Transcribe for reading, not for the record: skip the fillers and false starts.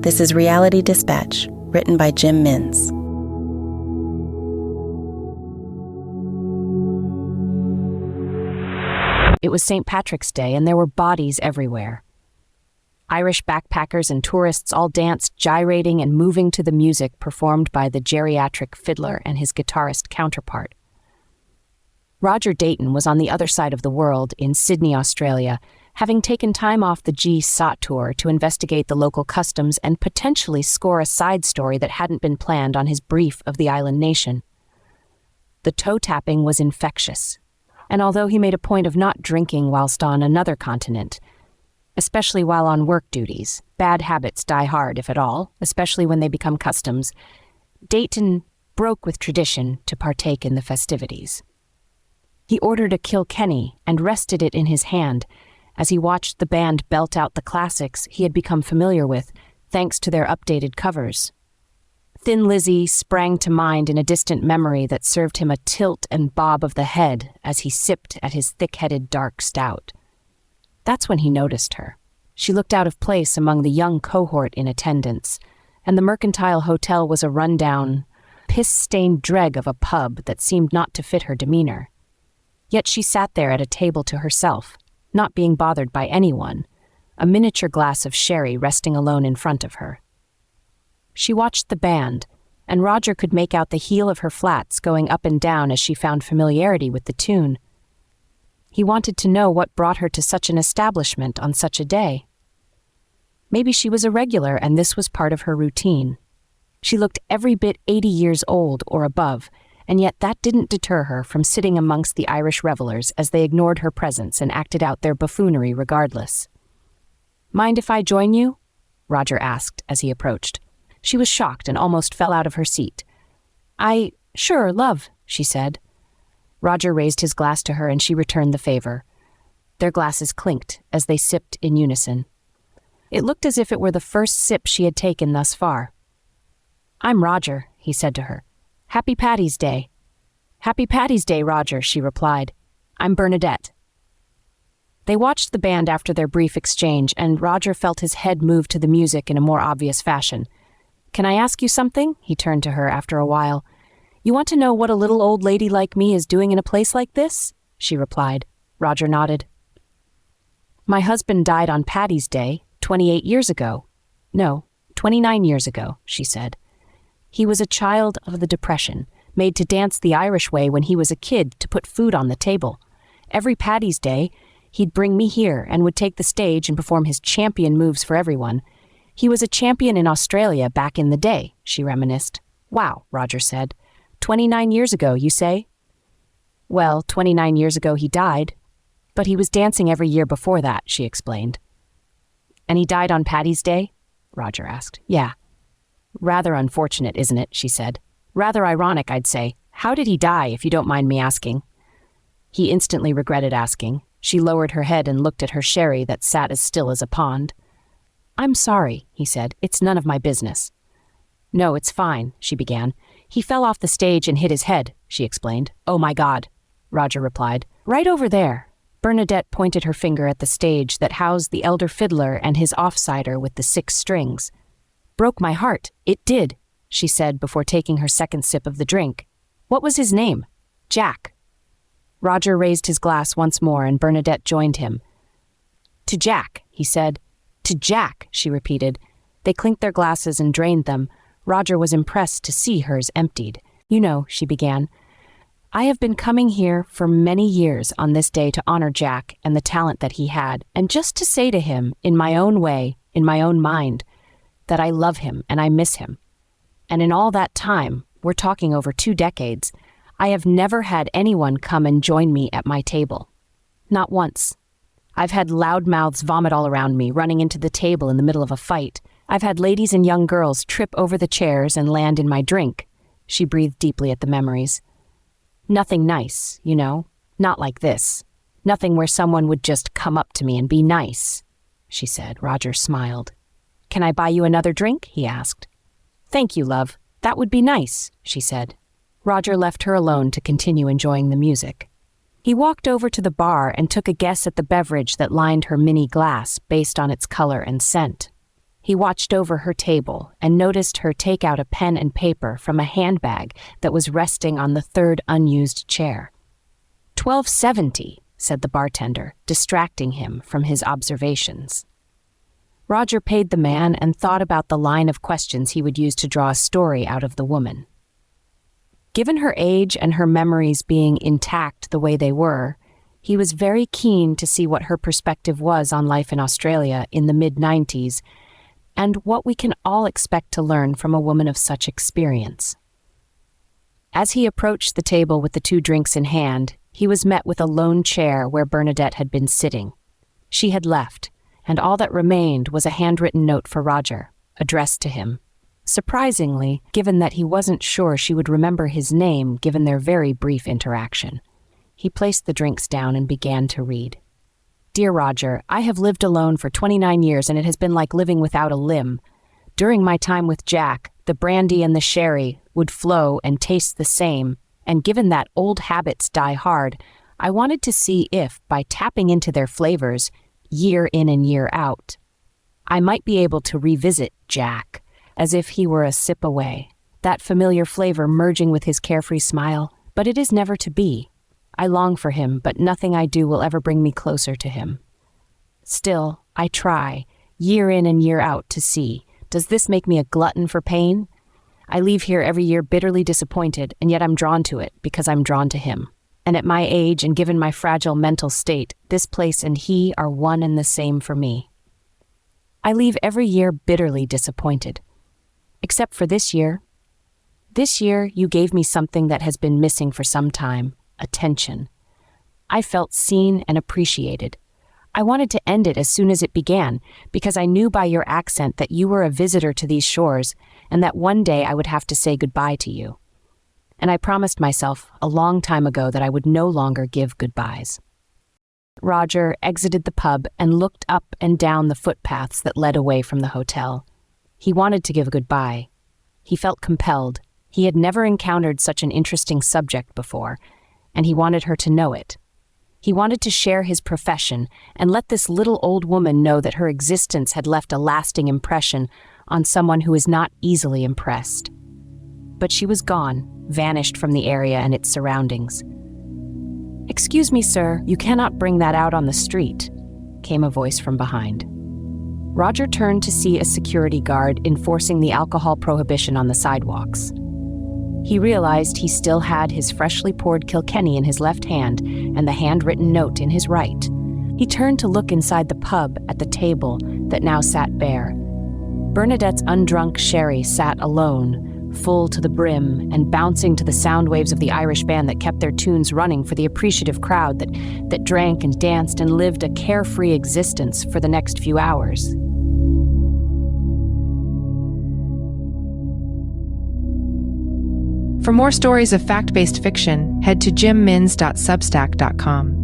This is Reality Dispatch, written by Jim Mins. It was St. Patrick's Day, and there were bodies everywhere. Irish backpackers and tourists all danced, gyrating and moving to the music performed by the geriatric fiddler and his guitarist counterpart. Roger Dayton was on the other side of the world, in Sydney, Australia, having taken time off the G-SOT tour to investigate the local customs and potentially score a side story that hadn't been planned on his brief of the island nation. The toe-tapping was infectious, and although he made a point of not drinking whilst on another continent, especially while on work duties, bad habits die hard, if at all, especially when they become customs, Dayton broke with tradition to partake in the festivities. He ordered a Kilkenny and rested it in his hand as he watched the band belt out the classics he had become familiar with, thanks to their updated covers. Thin Lizzy sprang to mind in a distant memory that served him a tilt and bob of the head as he sipped at his thick-headed dark stout. That's when he noticed her. She looked out of place among the young cohort in attendance, and the Mercantile Hotel was a run-down, piss-stained dreg of a pub that seemed not to fit her demeanor. Yet she sat there at a table to herself, not being bothered by anyone, a miniature glass of sherry resting alone in front of her. She watched the band, and Roger could make out the heel of her flats going up and down as she found familiarity with the tune. He wanted to know what brought her to such an establishment on such a day. Maybe she was a regular and this was part of her routine. She looked every bit 80 years old or above, and yet that didn't deter her from sitting amongst the Irish revelers as they ignored her presence and acted out their buffoonery regardless. "Mind if I join you?" Roger asked as he approached. She was shocked and almost fell out of her seat. Sure, love," she said. Roger raised his glass to her and she returned the favor. Their glasses clinked as they sipped in unison. It looked as if it were the first sip she had taken thus far. "I'm Roger," he said to her. "Happy Paddy's Day." "Happy Paddy's Day, Roger," she replied. "I'm Bernadette." They watched the band after their brief exchange, and Roger felt his head move to the music in a more obvious fashion. "Can I ask you something?" He turned to her after a while. "You want to know what a little old lady like me is doing in a place like this?" she replied. Roger nodded. "My husband died on Paddy's Day, 28 years ago. No, 29 years ago," she said. "He was a child of the Depression, made to dance the Irish way when he was a kid to put food on the table. Every Paddy's Day, he'd bring me here and would take the stage and perform his champion moves for everyone. He was a champion in Australia back in the day," she reminisced. "Wow," Roger said. 29 years ago, you say?" "Well, 29 years ago he died, but he was dancing every year before that," she explained. "And he died on Paddy's Day?" Roger asked. "Yeah." "Rather unfortunate, isn't it?" she said. "Rather ironic, I'd say. How did he die, if you don't mind me asking?" He instantly regretted asking. She lowered her head and looked at her sherry that sat as still as a pond. "I'm sorry," he said. "It's none of my business." "No, it's fine," she began. "He fell off the stage and hit his head," she explained. "Oh my God," Roger replied. "Right over there." Bernadette pointed her finger at the stage that housed the elder fiddler and his offsider with the 6 strings. "Broke my heart. It did," she said before taking her second sip of the drink. "What was his name?" "Jack." Roger raised his glass once more and Bernadette joined him. "To Jack," he said. "To Jack," she repeated. They clinked their glasses and drained them. Roger was impressed to see hers emptied. "You know," she began, "I have been coming here for many years on this day to honor Jack and the talent that he had, and just to say to him, in my own way, in my own mind, that I love him and I miss him. And in all that time, we're talking over 2 decades, I have never had anyone come and join me at my table. Not once. I've had loudmouths vomit all around me, running into the table in the middle of a fight. I've had ladies and young girls trip over the chairs and land in my drink." She breathed deeply at the memories. "Nothing nice, you know, not like this. Nothing where someone would just come up to me and be nice," she said. Roger smiled. "Can I buy you another drink?" he asked. "Thank you, love. That would be nice," she said. Roger left her alone to continue enjoying the music. He walked over to the bar and took a guess at the beverage that lined her mini glass based on its color and scent. He watched over her table and noticed her take out a pen and paper from a handbag that was resting on the third unused chair. $12.70, said the bartender, distracting him from his observations. Roger paid the man and thought about the line of questions he would use to draw a story out of the woman. Given her age and her memories being intact the way they were, he was very keen to see what her perspective was on life in Australia in the mid-90s and what we can all expect to learn from a woman of such experience. As he approached the table with the 2 drinks in hand, he was met with a lone chair where Bernadette had been sitting. She had left, and all that remained was a handwritten note for Roger, addressed to him. Surprisingly, given that he wasn't sure she would remember his name given their very brief interaction. He placed the drinks down and began to read. Dear Roger, I have lived alone for 29 years and it has been like living without a limb. During my time with Jack, the brandy and the sherry would flow and taste the same, and given that old habits die hard, I wanted to see if, by tapping into their flavors, year in and year out, I might be able to revisit Jack, as if he were a sip away, that familiar flavor merging with his carefree smile, but it is never to be. I long for him, but nothing I do will ever bring me closer to him. Still, I try, year in and year out, to see, does this make me a glutton for pain? I leave here every year bitterly disappointed, and yet I'm drawn to it because I'm drawn to him. And at my age and given my fragile mental state, this place and he are one and the same for me. I leave every year bitterly disappointed. Except for this year. This year, you gave me something that has been missing for some time. Attention. I felt seen and appreciated. I wanted to end it as soon as it began, because I knew by your accent that you were a visitor to these shores, and that one day I would have to say goodbye to you. And I promised myself a long time ago that I would no longer give goodbyes. Roger exited the pub and looked up and down the footpaths that led away from the hotel. He wanted to give goodbye. He felt compelled. He had never encountered such an interesting subject before, and he wanted her to know it. He wanted to share his profession and let this little old woman know that her existence had left a lasting impression on someone who is not easily impressed. But she was gone, vanished from the area and its surroundings. "Excuse me, sir, you cannot bring that out on the street," came a voice from behind. Roger turned to see a security guard enforcing the alcohol prohibition on the sidewalks. He realized he still had his freshly poured Kilkenny in his left hand and the handwritten note in his right. He turned to look inside the pub at the table that now sat bare. Bernadette's undrunk sherry sat alone, full to the brim and bouncing to the sound waves of the Irish band that kept their tunes running for the appreciative crowd that drank and danced and lived a carefree existence for the next few hours. For more stories of fact-based fiction, head to jimmins.substack.com.